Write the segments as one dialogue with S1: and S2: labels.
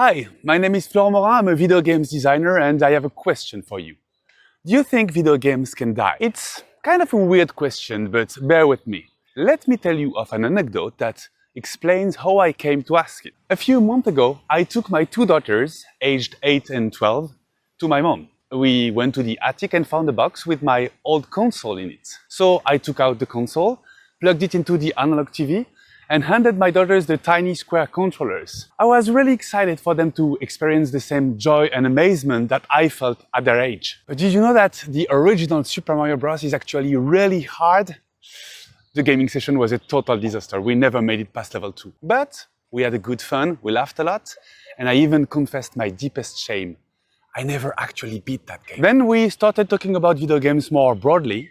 S1: Hi, my name is Florent Maurin, I'm a video games designer and I have a question for you. Do you think video games can die? It's kind of a weird question, but bear with me. Let me tell you of an anecdote that explains how I came to ask it. A few months ago, I took my two daughters, aged 8 and 12, to my mom. We went to the attic and found a box with my old console in it. So I took out the console, plugged it into the analog TV, and handed my daughters the tiny square controllers. I was really excited for them to experience the same joy and amazement that I felt at their age. But did you know that the original Super Mario Bros. Is actually really hard? The gaming session was a total disaster. We never made it past level 2. But we had a good fun, we laughed a lot, and I even confessed my deepest shame. I never actually beat that game. Then we started talking about video games more broadly,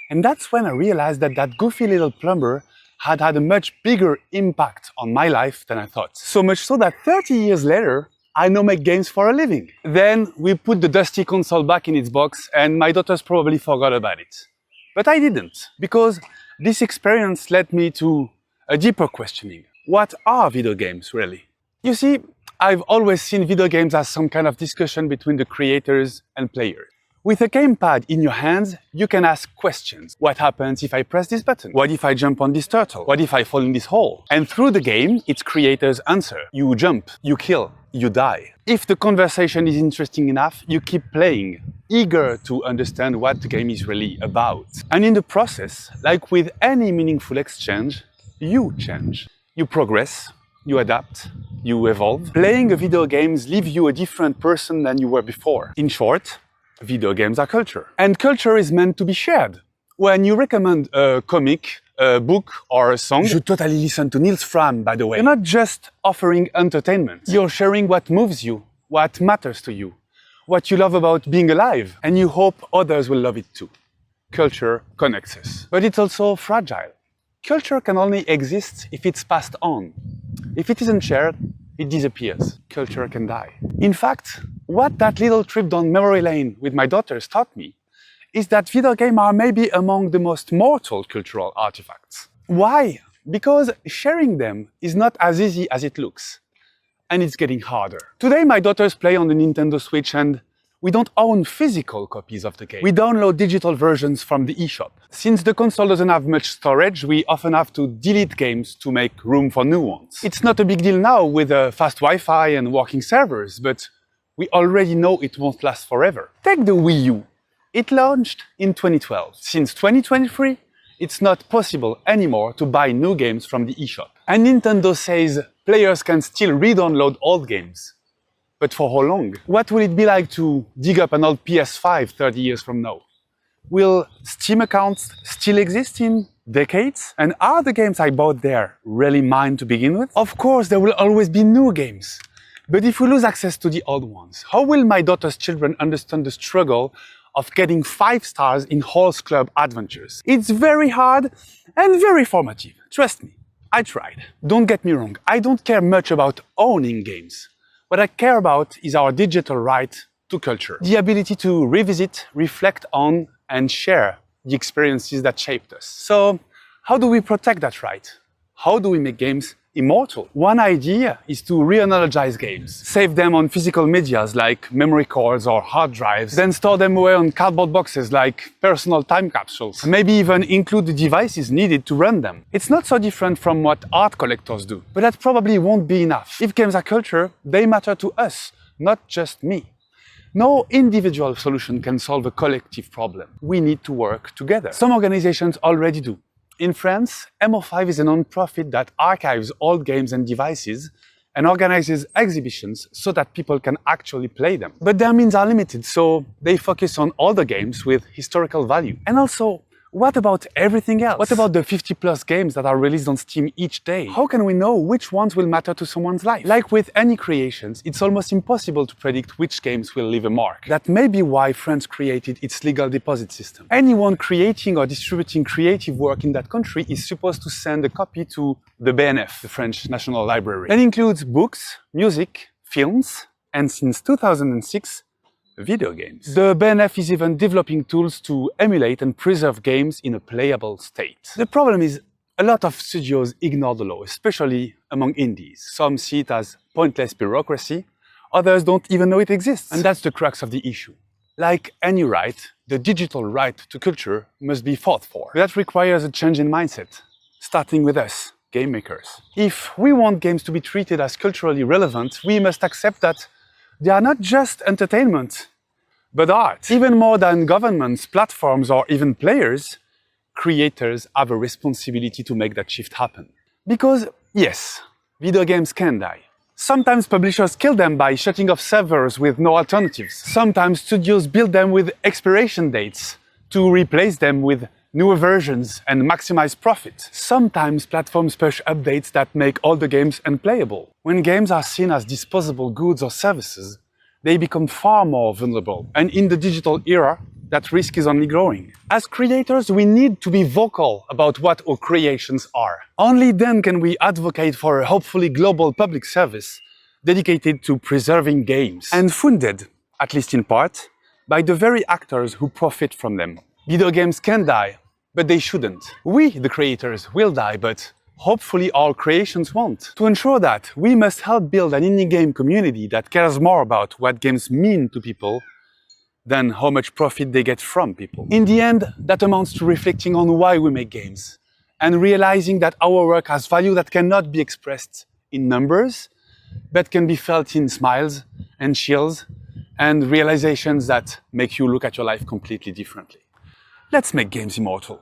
S1: and that's when I realized that that goofy little plumber had a much bigger impact on my life than I thought. So much so that 30 years later, I now make games for a living. Then we put the dusty console back in its box and my daughters probably forgot about it. But I didn't, because this experience led me to a deeper questioning. What are video games really? You see, I've always seen video games as some kind of discussion between the creators and players. With a gamepad in your hands, you can ask questions. What happens if I press this button? What if I jump on this turtle? What if I fall in this hole? And through the game, its creators answer. You jump, you kill, you die. If the conversation is interesting enough, you keep playing, eager to understand what the game is really about. And in the process, like with any meaningful exchange, you change. You progress, you adapt, you evolve. Playing a video games leaves you a different person than you were before. In short, video games are culture. And culture is meant to be shared. When you recommend a comic, a book, or a song, you should totally listen to Niels Fram, by the way. You're not just offering entertainment. You're sharing what moves you, what matters to you, what you love about being alive, and you hope others will love it too. Culture connects us. But it's also fragile. Culture can only exist if it's passed on. If it isn't shared, it disappears. Culture can die. In fact, what that little trip down memory lane with my daughters taught me is that video games are maybe among the most mortal cultural artifacts. Why? Because sharing them is not as easy as it looks. And it's getting harder. Today my daughters play on the Nintendo Switch and we don't own physical copies of the game. We download digital versions from the eShop. Since the console doesn't have much storage, we often have to delete games to make room for new ones. It's not a big deal now with fast Wi-Fi and working servers, but we already know it won't last forever. Take the Wii U. It launched in 2012. Since 2023, it's not possible anymore to buy new games from the eShop. And Nintendo says players can still re-download old games. But for how long? What will it be like to dig up an old PS5 30 years from now? Will Steam accounts still exist in decades? And are the games I bought there really mine to begin with? Of course, there will always be new games. But if we lose access to the old ones, how will my daughter's children understand the struggle of getting 5 stars in Halls Club adventures? It's very hard and very formative. Trust me, I tried. Don't get me wrong, I don't care much about owning games. What I care about is our digital right to culture. The ability to revisit, reflect on, and share the experiences that shaped us. So, how do we protect that right? How do we make games immortal? One idea is to re-analogize games. Save them on physical medias like memory cards or hard drives, then store them away on cardboard boxes like personal time capsules. Maybe even include the devices needed to run them. It's not so different from what art collectors do, but that probably won't be enough. If games are culture, they matter to us, not just me. No individual solution can solve a collective problem. We need to work together. Some organizations already do. In France, MO5 is a non-profit that archives old games and devices and organizes exhibitions so that people can actually play them. But their means are limited, so they focus on older games with historical value. And also, what about everything else? What about the 50+ games that are released on Steam each day? How can we know which ones will matter to someone's life? Like with any creations, it's almost impossible to predict which games will leave a mark. That may be why France created its legal deposit system. Anyone creating or distributing creative work in that country is supposed to send a copy to the BNF, the French National Library. That includes books, music, films, and since 2006, video games. The BNF is even developing tools to emulate and preserve games in a playable state. The problem is a lot of studios ignore the law, especially among indies. Some see it as pointless bureaucracy, Others don't even know it exists. And that's the crux of the issue. Like any right, the digital right to culture must be fought for. That requires a change in mindset, starting with us, game makers. If we want games to be treated as culturally relevant, we must accept that they are not just entertainment, but art. Even more than governments, platforms, or even players, creators have a responsibility to make that shift happen. Because, yes, video games can die. Sometimes publishers kill them by shutting off servers with no alternatives. Sometimes studios build them with expiration dates to replace them with newer versions and maximize profit. Sometimes platforms push updates that make older games unplayable. When games are seen as disposable goods or services, they become far more vulnerable. And in the digital era, that risk is only growing. As creators, we need to be vocal about what our creations are. Only then can we advocate for a hopefully global public service dedicated to preserving games and funded, at least in part, by the very actors who profit from them. Video games can die, but they shouldn't. We, the creators, will die, but hopefully our creations won't. To ensure that, we must help build an indie game community that cares more about what games mean to people than how much profit they get from people. In the end, that amounts to reflecting on why we make games and realizing that our work has value that cannot be expressed in numbers, but can be felt in smiles and chills and realizations that make you look at your life completely differently. Let's make games immortal.